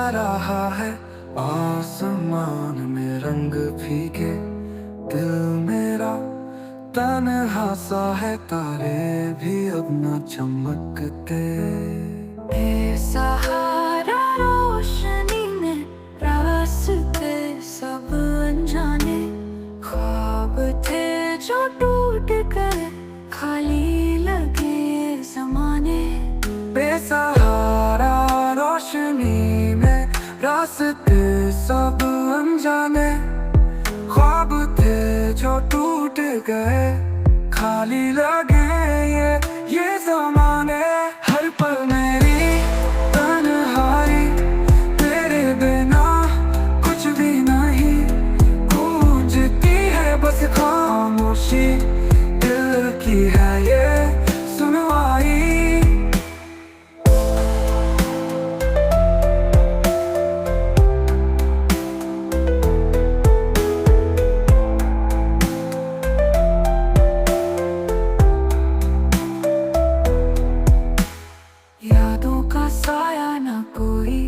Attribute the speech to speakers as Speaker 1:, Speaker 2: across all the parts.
Speaker 1: रहा है आसमान में रंग फीके, दिल मेरा तन्हा सा है, तारे भी अब न चमकते।
Speaker 2: बेसहारा रोशनी में रास्ते सब अनजाने, ख्वाब थे जो टूट गए, खाली लगे ज़माने।
Speaker 1: बेसहारा रोशनी में रास्ते सब अनजाने, ख्वाब थे जो टूट गए, खाली लगे ये ज़माने। हर पल मेरी तन्हाई, तेरे बिना कुछ भी नहीं, गूंजती है बस खामोशी, दिल की है ये सुनवाई।
Speaker 2: यादों का साया न कोई,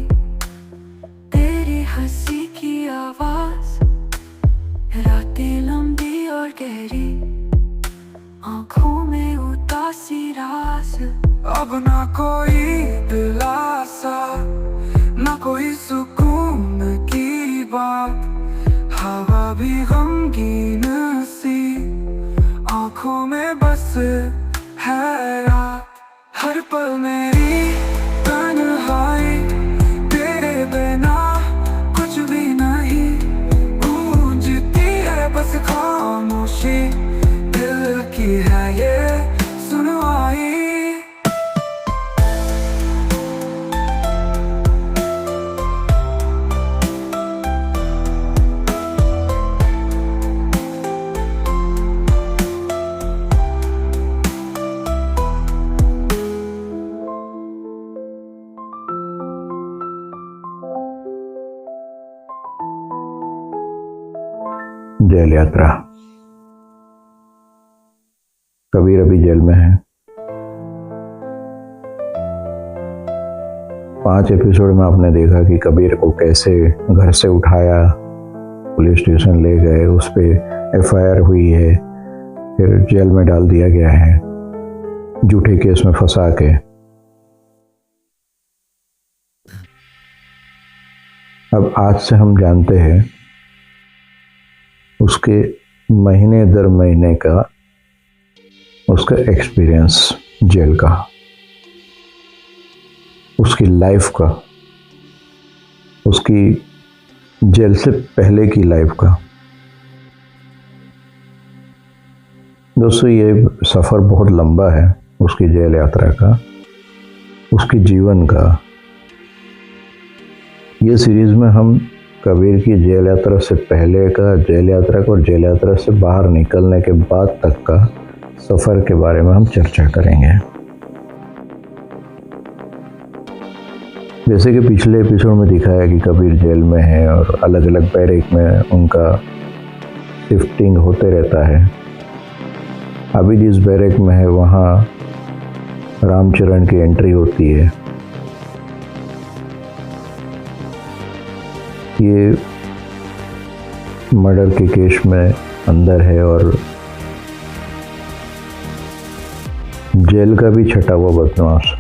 Speaker 2: तेरी हंसी की आवाज, रातें लंबी और गहरी, आंखों में उदासी रास।
Speaker 1: अब ना कोई दिलासा, ना कोई सुकून की बात, हवा भी गमगीन सी, आंखों में बस है रात। हर पल मेरी तन्हाई, तेरे बिना कुछ भी नहीं, गूंजती है बस खामोशी, दिल की है ये सुनवाई।
Speaker 3: जेल यात्रा। कबीर अभी जेल में है। 5 एपिसोड में आपने देखा कि कबीर को कैसे घर से उठाया, पुलिस स्टेशन ले गए, उस पे FIR हुई है, फिर जेल में डाल दिया गया है झूठे केस में फंसा के। अब आज से हम जानते हैं उसके महीने दर महीने का उसका एक्सपीरियंस जेल का, उसकी लाइफ का, उसकी जेल से पहले की लाइफ का। दोस्तों, ये सफ़र बहुत लंबा है उसकी जेल यात्रा का, उसके जीवन का। ये सीरीज़ में हम कबीर की जेल यात्रा से पहले का, जेल यात्रा का और जेल यात्रा से बाहर निकलने के बाद तक का सफ़र के बारे में हम चर्चा करेंगे। जैसे कि पिछले एपिसोड में दिखाया कि कबीर जेल में है और अलग अलग बैरक में उनका शिफ्टिंग होते रहता है। अभी जिस बैरक में है वहाँ रामचरण की एंट्री होती है। ये मर्डर के केस में अंदर है और जेल का भी छटा हुआ बदमाश,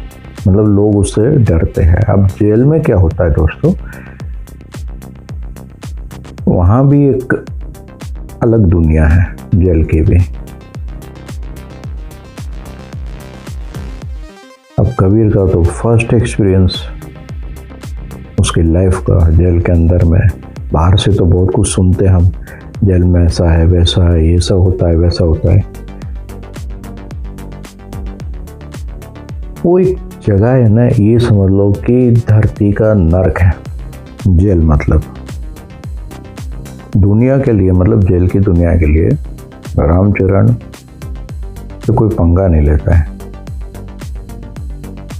Speaker 3: मतलब लोग उससे डरते हैं। अब जेल में क्या होता है दोस्तों, वहाँ भी एक अलग दुनिया है जेल की भी। अब कबीर का तो फर्स्ट एक्सपीरियंस उसकी लाइफ का जेल के अंदर में। बाहर से तो बहुत कुछ सुनते हम, जेल में ऐसा है, वैसा है, ये सब होता है, वैसा होता है। वो एक जगह है ना, ये समझ लो कि धरती का नर्क है जेल। मतलब दुनिया के लिए, मतलब जेल की दुनिया के लिए रामचरण तो कोई पंगा नहीं लेता है,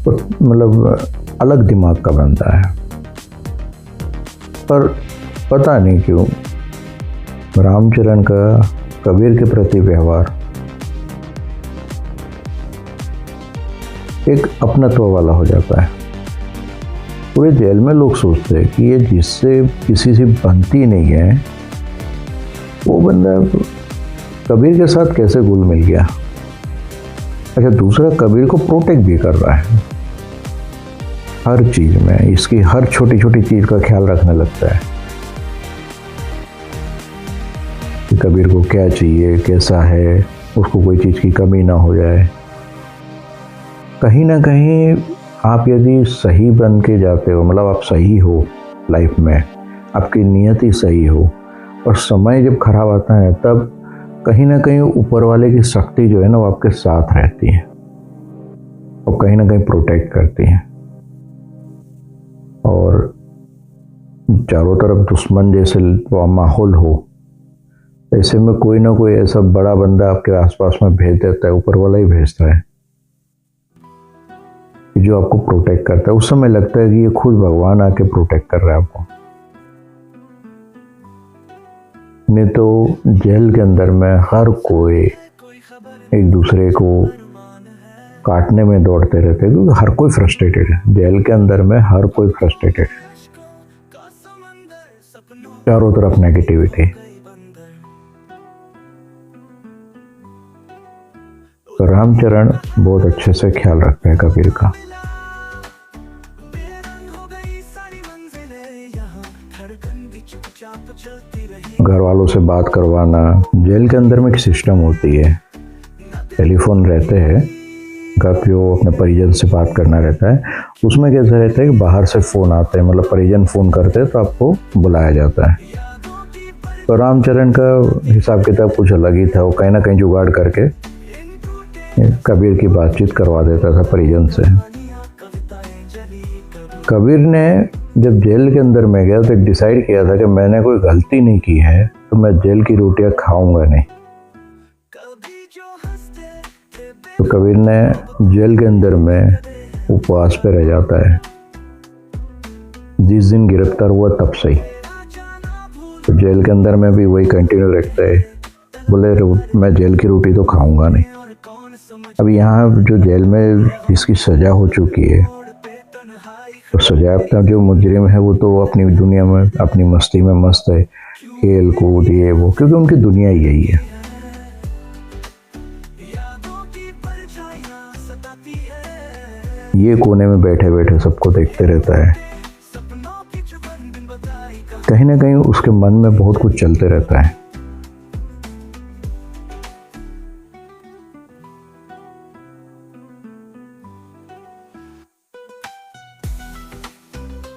Speaker 3: तो मतलब अलग दिमाग का बनता है। पर पता नहीं क्यों रामचरण का कबीर के प्रति व्यवहार एक अपनत्व वाला हो जाता है। पूरे जेल में लोग सोचते हैं कि ये जिससे किसी से बनती नहीं है वो बंदा कबीर के साथ कैसे घुल मिल गया। अच्छा, दूसरा कबीर को प्रोटेक्ट भी कर रहा है हर चीज में, इसकी हर छोटी छोटी चीज का ख्याल रखने लगता है कि कबीर को क्या चाहिए, कैसा है, उसको कोई चीज की कमी ना हो जाए। कहीं ना कहीं आप यदि सही बन के जाते हो, मतलब आप सही हो लाइफ में, आपकी नियत ही सही हो, और समय जब खराब आता है तब कहीं ना कहीं ऊपर वाले की शक्ति जो है ना वो आपके साथ रहती है और कहीं ना कहीं प्रोटेक्ट करती है। और चारों तरफ दुश्मन जैसे माहौल हो, ऐसे में कोई ना कोई ऐसा बड़ा बंदा आपके आसपास में भेज देता है, ऊपर वाला ही भेजता है जो आपको प्रोटेक्ट करता है। उस समय लगता है कि ये खुद भगवान आके प्रोटेक्ट कर रहा है आपको। नहीं तो जेल के अंदर में हर कोई एक दूसरे को काटने में दौड़ते रहते हैं, क्योंकि हर कोई फ्रस्ट्रेटेड है। जेल के अंदर में हर कोई फ्रस्ट्रेटेड है, चारों तरफ नेगेटिविटी। तो रामचरण बहुत अच्छे से ख्याल रखते हैं कबीर का। घर वालों से बात करवाना, जेल के अंदर में एक सिस्टम होती है, टेलीफोन रहते हैं, कब जो अपने परिजन से बात करना रहता है, उसमें कैसा रहता है कि बाहर से फ़ोन आते हैं, मतलब परिजन फ़ोन करते हैं तो आपको बुलाया जाता है। तो रामचरण का हिसाब किताब कुछ अलग ही था, वो कहीं ना कहीं जुगाड़ करके कबीर की बातचीत करवा देता था परिजन से। कबीर ने जब जेल के अंदर में गया तो डिसाइड किया था कि मैंने कोई गलती नहीं की है तो मैं जेल की रोटियां खाऊंगा नहीं। तो कबीर ने जेल के अंदर में उपवास पे रह जाता है। जिस दिन गिरफ्तार हुआ तब से ही तो जेल के अंदर में भी वही कंटिन्यू रखता है, बोले मैं जेल की रोटी तो खाऊंगा नहीं। अब यहाँ जो जेल में जिसकी सजा हो चुकी है, तो सजायाफ्ता जो मुजरिम है वो तो अपनी दुनिया में अपनी मस्ती में मस्त है, खेल कूद ये वो, क्योंकि उनकी दुनिया ही यही है। ये कोने में बैठे बैठे सबको देखते रहता है। कहीं ना कहीं उसके मन में बहुत कुछ चलते रहता है।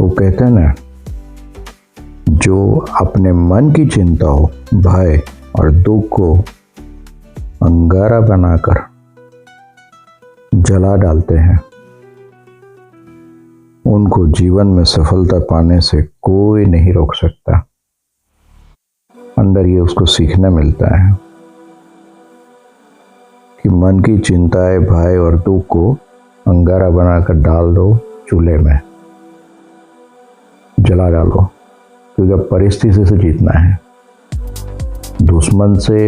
Speaker 3: वो कहते हैं ना, जो अपने मन की चिंता हो, भय और दुख को अंगारा बनाकर जला डालते हैं, उनको जीवन में सफलता पाने से कोई नहीं रोक सकता। अंदर ये उसको सीखने मिलता है कि मन की चिंताएं, भय और दुख को अंगारा बनाकर डाल दो चूल्हे में, जला डालो, क्योंकि अब परिस्थिति से जीतना है, दुश्मन से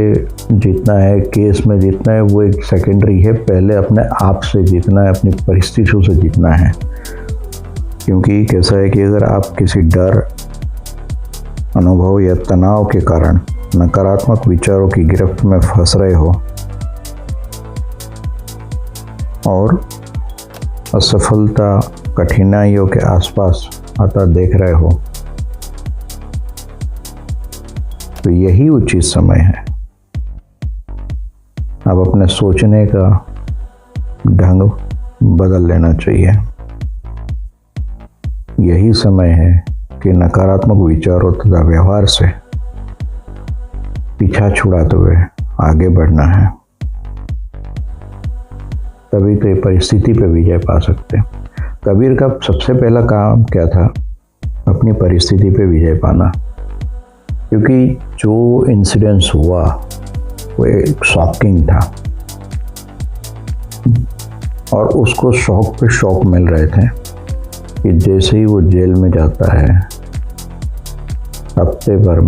Speaker 3: जीतना है, केस में जीतना है, वो एक सेकेंडरी है। पहले अपने आप से जीतना है, अपनी परिस्थितियों से जीतना है। क्योंकि कैसा है कि अगर आप किसी डर, अनुभव या तनाव के कारण नकारात्मक विचारों की गिरफ्त में फंस रहे हो और असफलता, कठिनाइयों के आसपास आता देख रहे हो, तो यही उचित समय है। अब अपने सोचने का ढंग बदल लेना चाहिए। यही समय है कि नकारात्मक विचारों तथा व्यवहार से पीछा छुड़ाते हुए आगे बढ़ना है, तभी तो ये परिस्थिति पे विजय पा सकते हैं। कबीर का सबसे पहला काम क्या था? अपनी परिस्थिति पे विजय पाना, क्योंकि जो इंसिडेंस हुआ वो एक शॉकिंग था और उसको शौक पे शौक मिल रहे थे कि जैसे ही वो जेल में जाता है, हफ्ते भर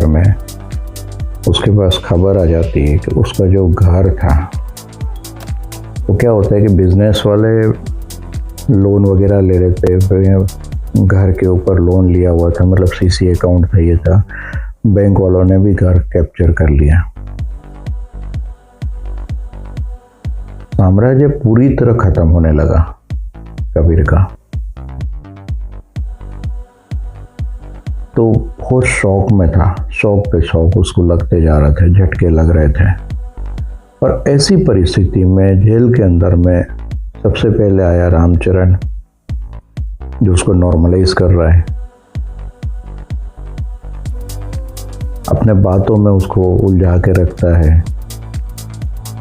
Speaker 3: में उसके पास खबर आ जाती है कि उसका जो घर था तो क्या होता है कि बिजनेस वाले लोन वगैरह ले लेते, फिर घर के ऊपर लोन लिया हुआ था, मतलब सीसी अकाउंट था, ये था, बैंक वालों ने भी घर कैप्चर कर लिया। साम्राज्य पूरी तरह खत्म होने लगा कबीर का। तो बहुत शौक में था, शौक पे शौक उसको लगते जा रहे थे, झटके लग रहे थे। और ऐसी परिस्थिति में जेल के अंदर में सबसे पहले आया रामचरण, जो उसको नॉर्मलाइज कर रहा है, अपने बातों में उसको उलझा के रखता है,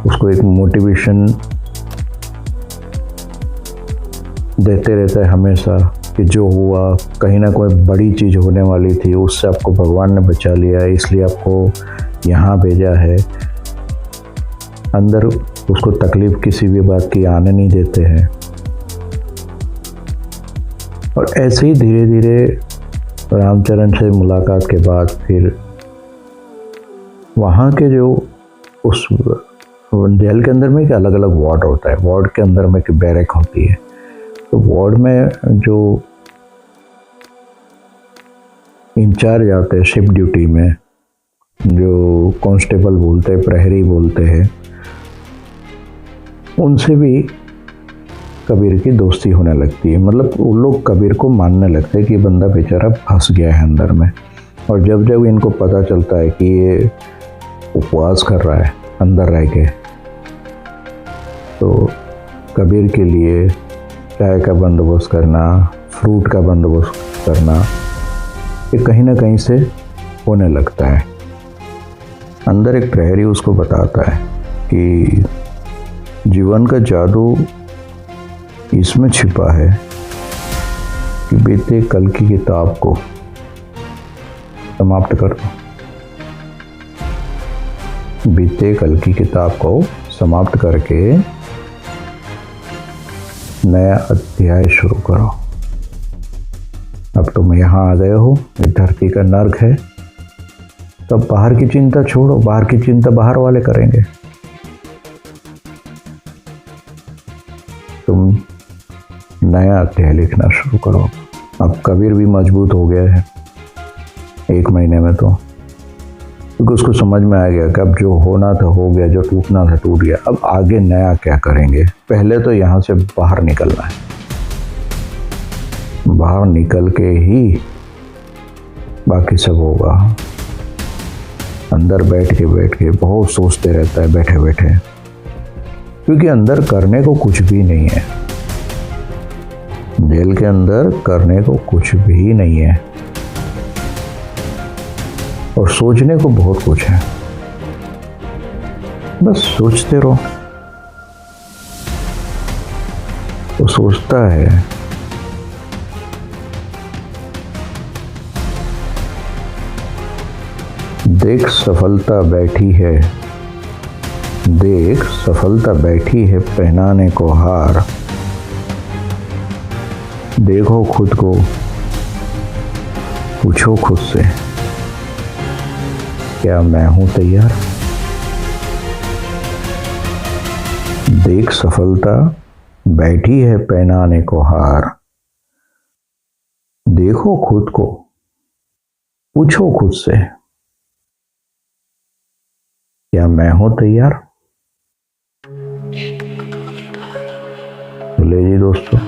Speaker 3: उसको एक मोटिवेशन देते रहता है हमेशा कि जो हुआ कहीं ना कोई बड़ी चीज़ होने वाली थी, उससे आपको भगवान ने बचा लिया है, इसलिए आपको यहाँ भेजा है। अंदर उसको तकलीफ किसी भी बात की आने नहीं देते हैं। और ऐसे ही धीरे धीरे रामचरण से मुलाकात के बाद फिर वहाँ के जो उस जेल के अंदर में एक अलग अलग वार्ड होता है, वार्ड के अंदर में एक बैरक होती है। तो वार्ड में जो इंचार्ज आते हैं शिफ्ट ड्यूटी में, जो कांस्टेबल बोलते हैं, प्रहरी बोलते हैं, उनसे भी कबीर की दोस्ती होने लगती है। मतलब वो लोग कबीर को मानने लगते हैं कि बंदा बेचारा फंस गया है अंदर में। और जब जब इनको पता चलता है कि ये उपवास कर रहा है अंदर रह के, तो कबीर के लिए चाय का बंदोबस्त करना, फ्रूट का बंदोबस्त करना, ये कहीं ना कहीं से होने लगता है। अंदर एक प्रहरी उसको बताता है कि जीवन का जादू इसमें छिपा है कि बीते कल की किताब को समाप्त कर दो, बीते कल की किताब को समाप्त करके नया अध्याय शुरू करो। अब तुम यहाँ आ गए हो, ये धरती का नर्क है, तब बाहर की चिंता छोड़ो, बाहर की चिंता बाहर वाले करेंगे। तुम नया अध्याय लिखना शुरू करो। अब कबीर भी मजबूत हो गया है 1 महीने में, तो क्योंकि उसको समझ में आ गया कि अब जो होना था हो गया, जो टूटना था टूट गया, अब आगे नया क्या करेंगे। पहले तो यहाँ से बाहर निकलना है, बाहर निकल के ही बाकी सब होगा। अंदर बैठ के बहुत सोचते रहता है बैठे बैठे, क्योंकि अंदर करने को कुछ भी नहीं है। जेल के अंदर करने को कुछ भी नहीं है और सोचने को बहुत कुछ है। बस सोचते रहो। वो सोचता है, देख सफलता बैठी है, देख सफलता बैठी है पहनाने को हार, देखो खुद को, पूछो खुद से, क्या मैं हूं तैयार। देख सफलता बैठी है पहनाने को हार, देखो खुद को, पूछो खुद से, क्या मैं हूं तैयार। तो ले जी दोस्तों,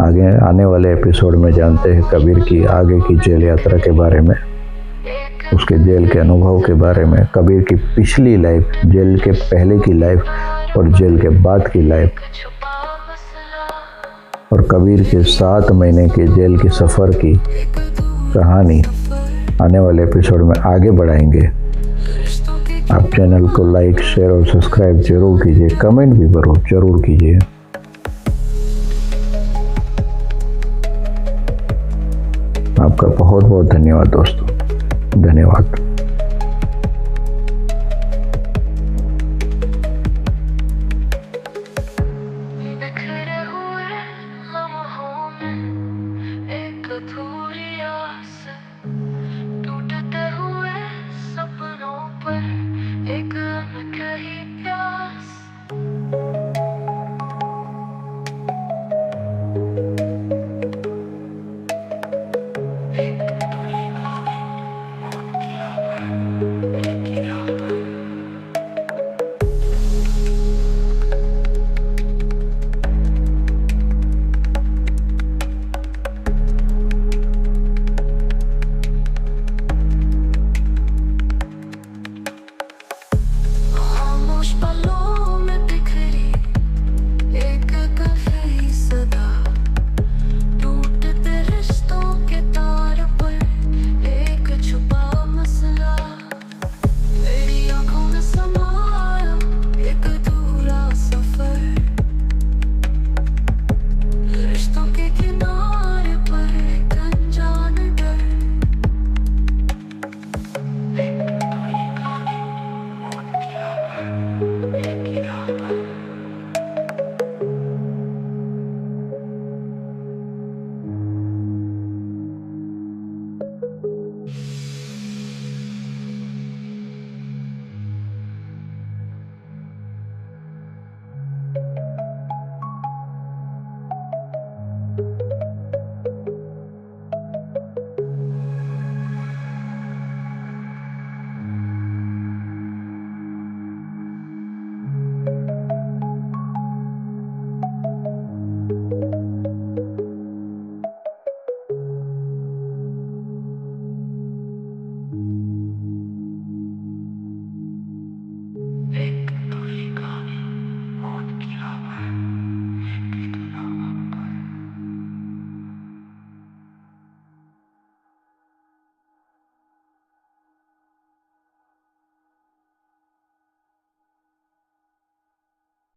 Speaker 3: आगे आने वाले एपिसोड में जानते हैं कबीर की आगे की जेल यात्रा के बारे में, उसके जेल के अनुभव के बारे में, कबीर की पिछली लाइफ, जेल के पहले की लाइफ और जेल के बाद की लाइफ, और कबीर के 7 महीने के जेल के सफ़र की कहानी आने वाले एपिसोड में आगे बढ़ाएंगे। आप चैनल को लाइक, शेयर और सब्सक्राइब जरूर कीजिए, कमेंट भी जरूर कीजिए। आपका बहुत बहुत धन्यवाद दोस्तों, धन्यवाद।